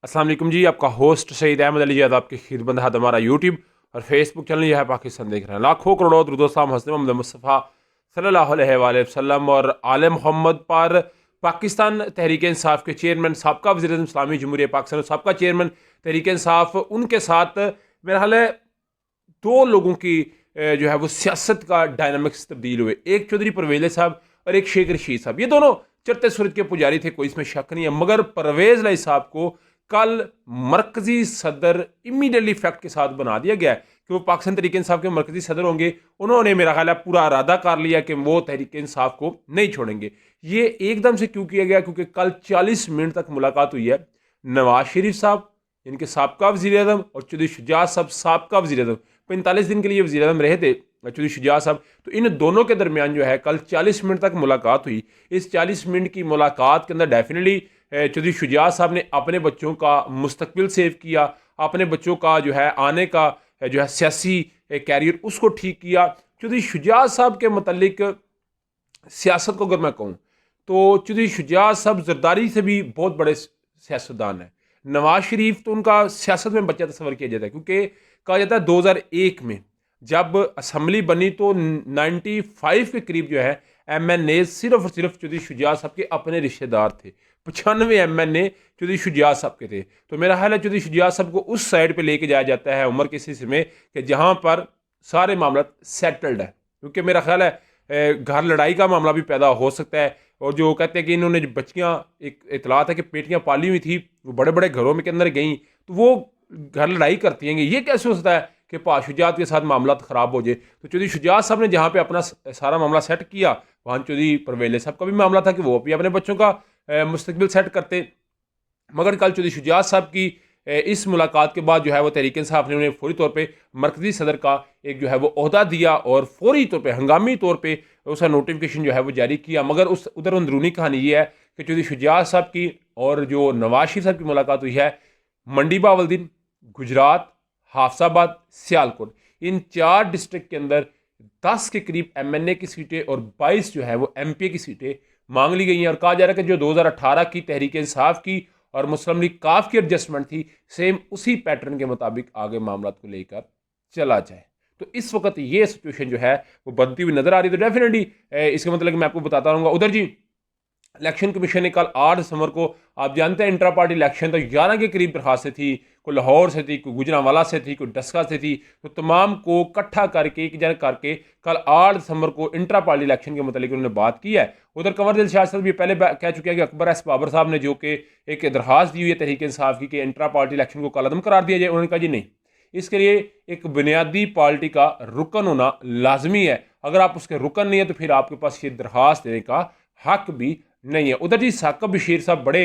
अस्सलाम वालेकुम जी, आपका होस्ट सईद अहमद अली ज़ैद आपकी खिदमत है। हमारा यूट्यूब और फेसबुक चैनल यह है पाकिस्तान देख रहे हैं। लाखों करोड़ों दुरूद-ओ-सलाम हज़रत मोहम्मद मुस्तफ़ा सल्लल्लाहु अलैहि वसल्लम और आले मोहम्मद पर। पाकिस्तान तहरीक इंसाफ के चेयरमैन साबका वज़ीर-ए-आज़म इस्लामी जमहूरियत पाकिस्तान, साबका चेयरमैन तहरीक इंसाफ, उनके साथ मेरा ख्याल है दो लोगों की जो है वो सियासत का डायनामिक्स तब्दील हुए। एक चौधरी परवेज़ साहब और एक शेख रशीद साहब, ये दोनों चढ़ते सूरज के पुजारी थे, कोई इसमें शक नहीं है। मगर परवेज़ लाई साहब को कल मरकजी सदर इमीडिएटली फैक्ट के साथ बना दिया गया है कि वो पाकिस्तान तहरीक इंसाफ के मरकजी सदर होंगे। उन्होंने मेरा ख्याल है पूरा इरादा कर लिया कि वो तहरीक इंसाफ को नहीं छोड़ेंगे। ये एकदम से क्यों किया गया? क्योंकि कल 40 मिनट तक मुलाकात हुई है नवाज शरीफ साहब, इनके साबका वज़ीर आज़म, और चौधरी शुजात साहब साबका वज़ीर आज़म, 45 दिन के लिए वज़ीर आज़म रहे थे चौधरी शुजात साहब। तो इन दोनों के दरमियान जो है कल 40 मिनट तक मुलाकात हुई। इस 40 मिनट की मुलाकात के अंदर डेफिनेटली चौधरी शुजात साहब ने अपने बच्चों का मुस्तकबिल सेव किया, अपने बच्चों का जो है आने का जो है सियासी कैरियर उसको ठीक किया। चौधरी शुजात साहब के मतलब सियासत को अगर मैं कहूँ तो चौधरी शुजात साहब जरदारी से भी बहुत बड़े सियासतदान हैं। नवाज शरीफ तो उनका सियासत में बच्चा तस्वर किया जाता है, क्योंकि कहा जाता है 2001 में जब असम्बली बनी तो 95 के करीब जो है MNA सिर्फ और सिर्फ चौधरी शुजात साहब के अपने रिश्तेदार थे। 95 MNA चौधरी शुजात साहब के थे। तो मेरा ख्याल है चौधरी शुजात साहब को उस साइड पे लेके जाया जाता है उम्र के हिस्से में कि जहाँ पर सारे मामला सेटल्ड है। क्योंकि मेरा ख्याल है घर लड़ाई का मामला भी पैदा हो सकता है। और जो कहते हैं कि इन्होंने जो बच्चियाँ, एक इतलात है कि बेटियाँ पाली हुई थी, वो बड़े बड़े घरों में के अंदर गई, तो वो घर लड़ाई करती हैं। ये कैसे हो सकता है कि शुजात के साथ मामला ख़राब हो जाए? तो चौधरी शुजात साहब ने जहाँ पे अपना सारा मामला सेट किया, वहाँ चौधरी परवेज़ साहब का भी मामला था कि वो भी अपने बच्चों का मुस्तकबिल सेट करते। मगर कल चौधरी शुजात साहब की इस मुलाकात के बाद जो है वो तहरीक इंसाफ ने उन्हें फौरी तौर पे मरकजी सदर का एक जो है वो ओहदा दिया और फौरी तौर पे हंगामी तौर पे उसका नोटिफिकेशन जो है वो जारी किया। मगर उस उधर अंदरूनी कहानी ये है कि चौधरी शुजात साहब की और जो नवाज शरीफ साहब की मुलाकात हुई है मंडी बावलदीन, गुजरात, हाफसाबाद, सियालकोट, इन 4 डिस्ट्रिक्ट के अंदर 10 के करीब MNA की सीटें और 22 जो है वो MPA की सीटें मांग ली गई हैं। और कहा जा रहा है कि जो 2018 की तहरीक इंसाफ की और मुस्लिम लीग काफ की एडजस्टमेंट थी, सेम उसी पैटर्न के मुताबिक आगे मामला को लेकर चला जाए। तो इस वक्त ये सिचुएशन जो है वो बनती हुई नजर आ रही है। तो डेफिनेटली इसका मतलब कि मैं आपको बताता रहूँगा। उधर जी इलेक्शन कमीशन ने कल 8 दिसंबर को, आप जानते हैं इंट्रा पार्टी इलेक्शन तो 11 के करीब दरखास्तें थी, कोई लाहौर से थी, कोई गुजरांवाला से थी, कोई डस्का से थी। तो तमाम को इकट्ठा करके एक जगह करके कल 8 दिसंबर को इंट्रा पार्टी इलेक्शन के मतलब उन्होंने बात की है। उधर कंवर दिलशाद साहब भी पहले कह चुके हैं कि अकबर एस बाबर साहब ने जो कि एक दरखास्त दी हुई है तहरीक इंसाफ की कि इंट्रा पार्टी इलेक्शन को कलअदम करार दिया जाए, उन्होंने कहा जी नहीं, इसके लिए एक बुनियादी पार्टी का रुकन होना लाजमी है। अगर आप उसके रुकन नहीं है तो फिर आपके पास ये दरखास्त देने का हक भी नहीं है। उधर जी साकब बशीर साहब बड़े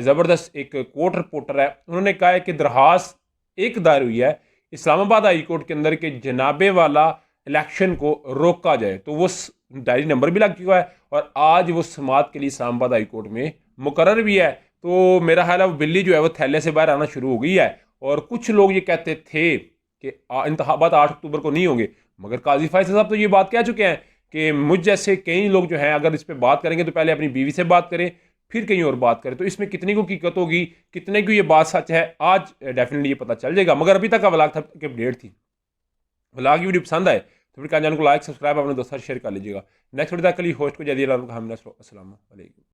ज़बरदस्त एक कोर्ट रिपोर्टर है, उन्होंने कहा है कि दरखास्त एक दायर हुई है इस्लामाबाद हाई कोर्ट के अंदर के जनाबे वाला इलेक्शन को रोका जाए। तो वो डायरी नंबर भी लग चुका है और आज वो समात के लिए इस्लामाबाद हाई कोर्ट में मुकर्रर भी है। तो मेरा ख्याल है वो बिल्ली जो है वो थैले से बाहर आना शुरू हो गई है। और कुछ लोग ये कहते थे कि इंतखाबात 8 अक्टूबर को नहीं होंगे, मगर काजी फैसल साहब तो ये बात कह चुके हैं कि मुझ जैसे कई लोग जो हैं अगर इस पर बात करेंगे तो पहले अपनी बीवी से बात करें, फिर कहीं और बात करें। तो इसमें कितनी को हकीकत होगी, कितने को ये बात सच है, आज डेफिनेटली ये पता चल जाएगा। मगर अभी तक का व्लॉग था कि अपडेट थी। व्लॉग की वीडियो पसंद आए तो फिर चैनल को लाइक सब्सक्राइब अपने दोस्तों शेयर कर लीजिएगा। नेक्स्ट वीडियो तक के लिए होस्ट को जल्दी अस्सलाम वालेकुम।